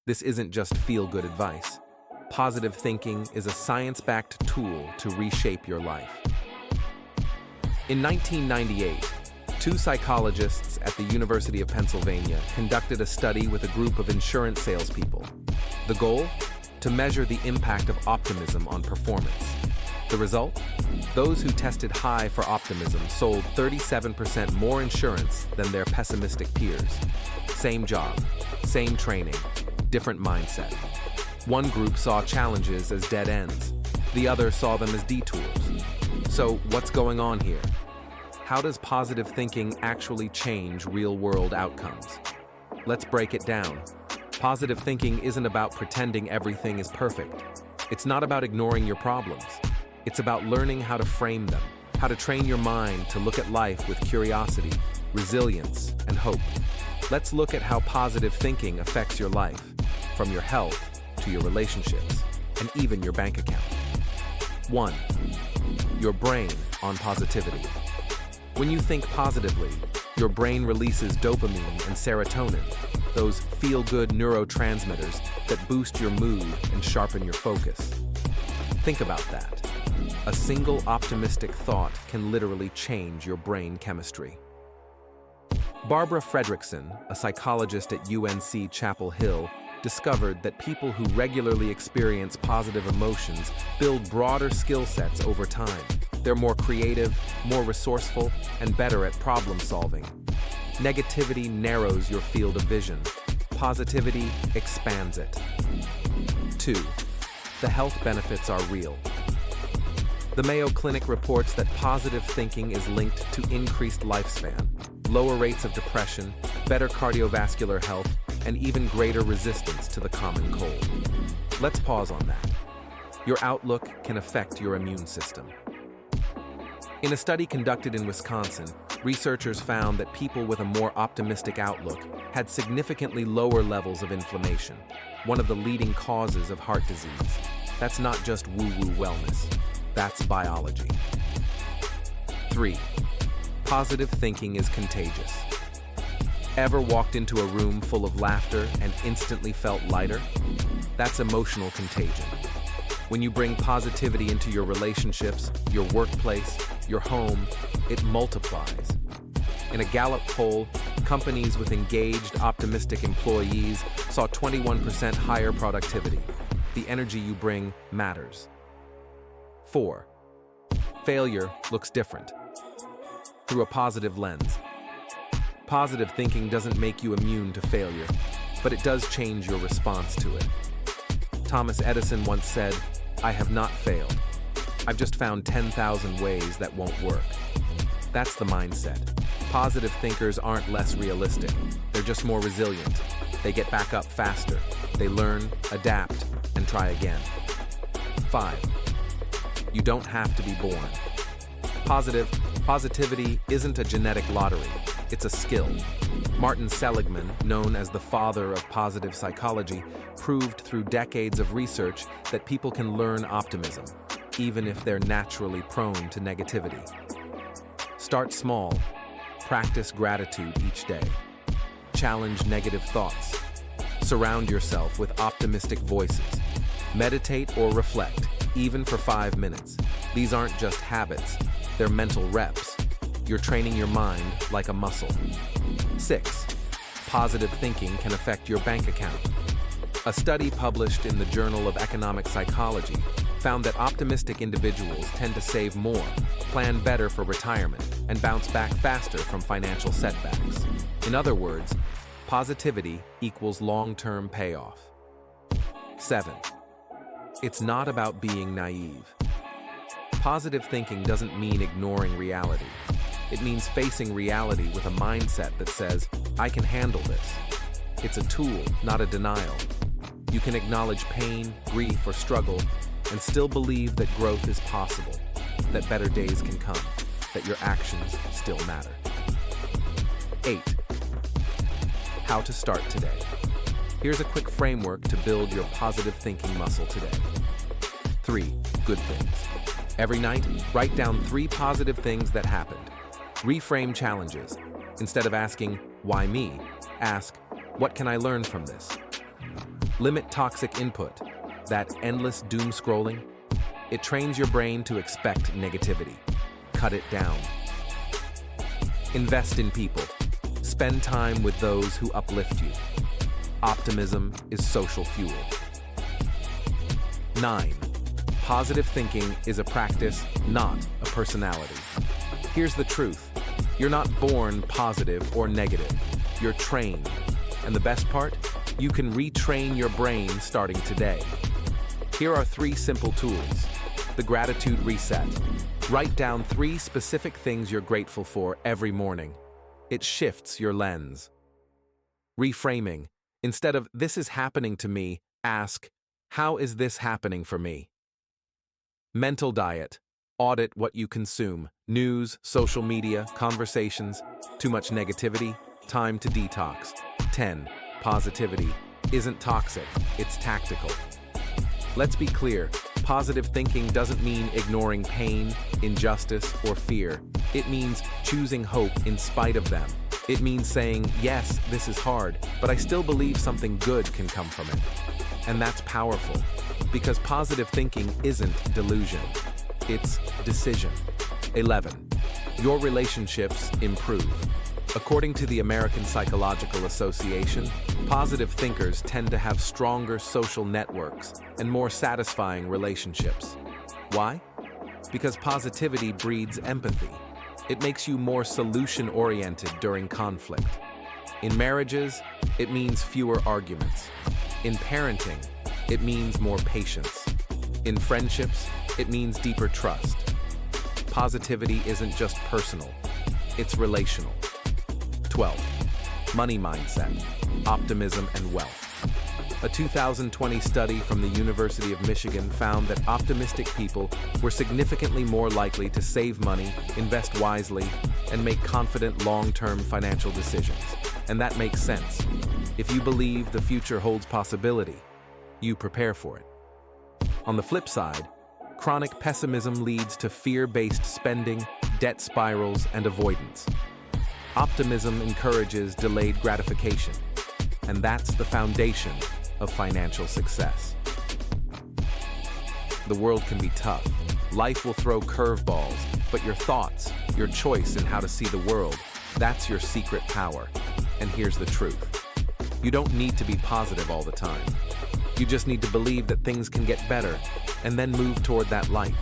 This isn't just feel-good advice. Positive thinking is a science-backed tool to reshape your life. In 1998, two psychologists at the University of Pennsylvania conducted a study with a group of insurance salespeople. The goal? To measure the impact of optimism on performance. The result? Those who tested high for optimism sold 37% more insurance than their pessimistic peers. Same job, same training, different mindset. One group saw challenges as dead ends. The other saw them as detours. So, what's going on here? How does positive thinking actually change real-world outcomes? Let's break it down. Positive thinking isn't about pretending everything is perfect. It's not about ignoring your problems. It's about learning how to frame them, how to train your mind to look at life with curiosity, resilience, and hope. Let's look at how positive thinking affects your life, from your health to your relationships, and even your bank account. 1. Your brain on positivity. When you think positively, your brain releases dopamine and serotonin, those feel-good neurotransmitters that boost your mood and sharpen your focus. Think about that. A single optimistic thought can literally change your brain chemistry. Barbara Fredrickson, a psychologist at UNC Chapel Hill, discovered that people who regularly experience positive emotions build broader skill sets over time. They're more creative, more resourceful, and better at problem solving. Negativity narrows your field of vision. Positivity expands it. 2. The health benefits are real. The Mayo Clinic reports that positive thinking is linked to increased lifespan, lower rates of depression, better cardiovascular health, and even greater resistance to the common cold. Let's pause on that. Your outlook can affect your immune system. In a study conducted in Wisconsin, researchers found that people with a more optimistic outlook had significantly lower levels of inflammation, one of the leading causes of heart disease. That's not just woo-woo wellness. That's biology. 3. Positive thinking is contagious. Ever walked into a room full of laughter and instantly felt lighter? That's emotional contagion. When you bring positivity into your relationships, your workplace, your home, it multiplies. In a Gallup poll, companies with engaged, optimistic employees saw 21% higher productivity. The energy you bring matters. 4. Failure looks different. Through a positive lens. Positive thinking doesn't make you immune to failure, but it does change your response to it. Thomas Edison once said, "I have not failed. I've just found 10,000 ways that won't work." That's the mindset. Positive thinkers aren't less realistic. They're just more resilient. They get back up faster. They learn, adapt, and try again. 5. You don't have to be born. Positivity isn't a genetic lottery. It's a skill. Martin Seligman, known as the father of positive psychology, proved through decades of research that people can learn optimism, even if they're naturally prone to negativity. Start small. Practice gratitude each day. Challenge negative thoughts. Surround yourself with optimistic voices. Meditate or reflect, even for 5 minutes. These aren't just habits, they're mental reps. You're training your mind like a muscle. 6. Positive thinking can affect your bank account. A study published in the Journal of Economic Psychology found that optimistic individuals tend to save more, plan better for retirement, and bounce back faster from financial setbacks. In other words, positivity equals long-term payoff. 7. It's not about being naive. Positive thinking doesn't mean ignoring reality. It means facing reality with a mindset that says, "I can handle this." It's a tool, not a denial. You can acknowledge pain, grief, or struggle, and still believe that growth is possible, that better days can come, that your actions still matter. 8. How to start today. Here's a quick framework to build your positive thinking muscle today. 3. Good things. Every night, write down 3 positive things that happened. Reframe challenges. Instead of asking, "Why me?" ask, "What can I learn from this?" Limit toxic input, that endless doom scrolling. It trains your brain to expect negativity. Cut it down. Invest in people. Spend time with those who uplift you. Optimism is social fuel. 9. Positive thinking is a practice, not a personality. Here's the truth. You're not born positive or negative. You're trained. And the best part? You can retrain your brain starting today. Here are 3 simple tools. The gratitude reset. Write down 3 specific things you're grateful for every morning. It shifts your lens. Reframing. Instead of, "This is happening to me," ask, "How is this happening for me?" Mental diet. Audit what you consume. News, social media, conversations. Too much negativity? Time to detox. 10. Positivity isn't toxic, it's tactical. Let's be clear, positive thinking doesn't mean ignoring pain, injustice, or fear. It means choosing hope in spite of them. It means saying, "Yes, this is hard, but I still believe something good can come from it." And that's powerful, because positive thinking isn't delusion. It's decision. 11. Your relationships improve. According to the American Psychological Association, positive thinkers tend to have stronger social networks and more satisfying relationships. Why? Because positivity breeds empathy. It makes you more solution-oriented during conflict. In marriages, it means fewer arguments. In parenting, it means more patience. In friendships, it means deeper trust. Positivity isn't just personal, it's relational. 12. Money mindset, optimism and wealth. A 2020 study from the University of Michigan found that optimistic people were significantly more likely to save money, invest wisely, and make confident long-term financial decisions. And that makes sense. If you believe the future holds possibility, you prepare for it. On the flip side, chronic pessimism leads to fear-based spending, debt spirals, and avoidance. Optimism encourages delayed gratification, and that's the foundation of financial success. The world can be tough. Life will throw curveballs, but your thoughts, your choice in how to see the world, that's your secret power. And here's the truth. You don't need to be positive all the time. You just need to believe that things can get better, and then move toward that light.